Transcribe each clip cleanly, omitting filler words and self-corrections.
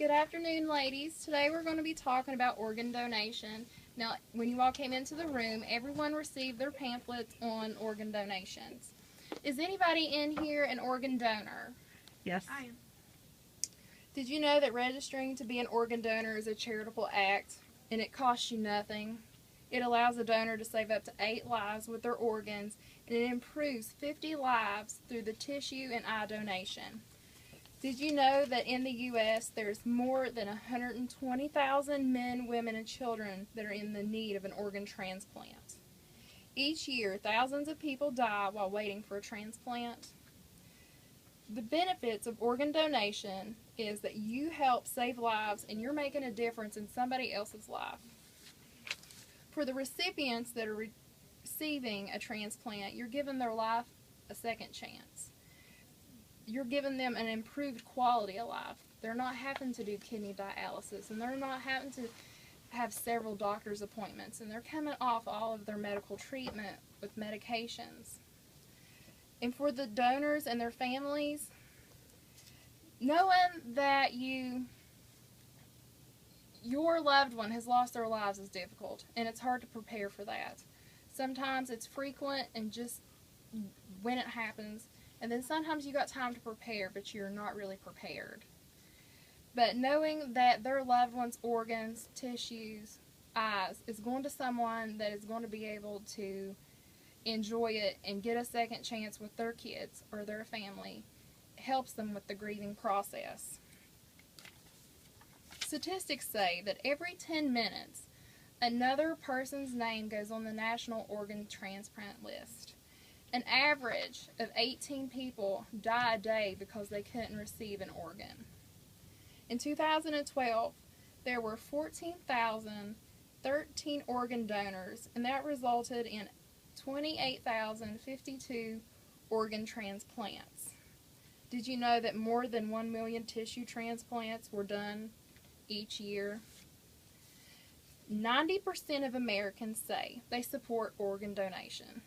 Good afternoon, ladies. Today we're going to be talking about organ donation. Now, when you all came into the room, everyone received their pamphlets on organ donations. Is anybody in here an organ donor? Yes. I am. Did you know that registering to be an organ donor is a charitable act and it costs you nothing? It allows a donor to save up to 8 lives with their organs, and it improves 50 lives through the tissue and eye donation. Did you know that in the U.S. there's more than 120,000 men, women, and children that are in the need of an organ transplant? Each year, thousands of people die while waiting for a transplant. The benefits of organ donation is that you help save lives and you're making a difference in somebody else's life. For the recipients that are receiving a transplant, you're giving their life a second chance. You're giving them an improved quality of life. They're not having to do kidney dialysis, and they're not having to have several doctor's appointments, and they're coming off all of their medical treatment with medications. And for the donors and their families, knowing that your loved one has lost their lives is difficult, and it's hard to prepare for that. Sometimes it's frequent and just when it happens, and then sometimes you got time to prepare, but you're not really prepared. But knowing that their loved one's organs, tissues, eyes is going to someone that is going to be able to enjoy it and get a second chance with their kids or their family helps them with the grieving process. Statistics say that every 10 minutes, another person's name goes on the National Organ Transplant List. An average of 18 people die a day because they couldn't receive an organ. In 2012, there were 14,013 organ donors, and that resulted in 28,052 organ transplants. Did you know that more than 1 million tissue transplants were done each year? 90% of Americans say they support organ donation,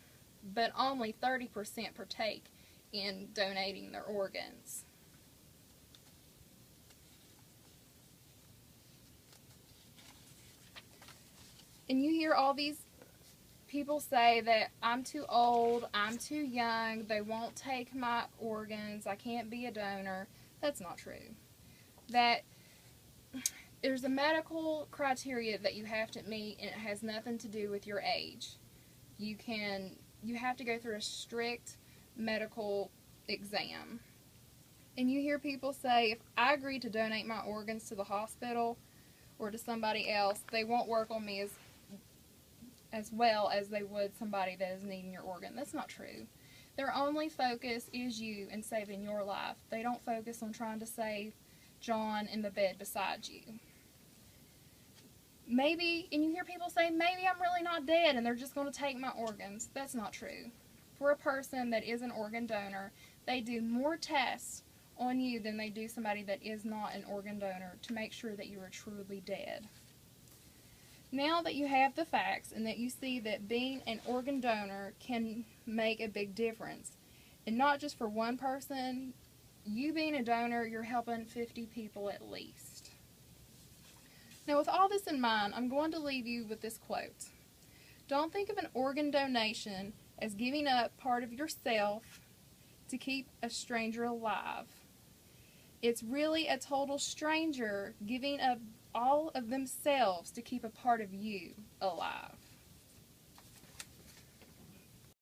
but only 30% partake in donating their organs. And you hear all these people say that I'm too old, I'm too young, they won't take my organs, I can't be a donor. That's not true. That there's a medical criteria that you have to meet, and it has nothing to do with your age. You have to go through a strict medical exam. And you hear people say, if I agree to donate my organs to the hospital or to somebody else, they won't work on me as well as they would somebody that is needing your organ. That's not true. Their only focus is you and saving your life. They don't focus on trying to save John in the bed beside you. Maybe, and you hear people say, maybe I'm really not dead and they're just going to take my organs. That's not true. For a person that is an organ donor, they do more tests on you than they do somebody that is not an organ donor to make sure that you are truly dead. Now that you have the facts and that you see that being an organ donor can make a big difference, and not just for one person, you being a donor, you're helping 50 people at least. Now, with all this in mind, I'm going to leave you with this quote. Don't think of an organ donation as giving up part of yourself to keep a stranger alive. It's really a total stranger giving up all of themselves to keep a part of you alive.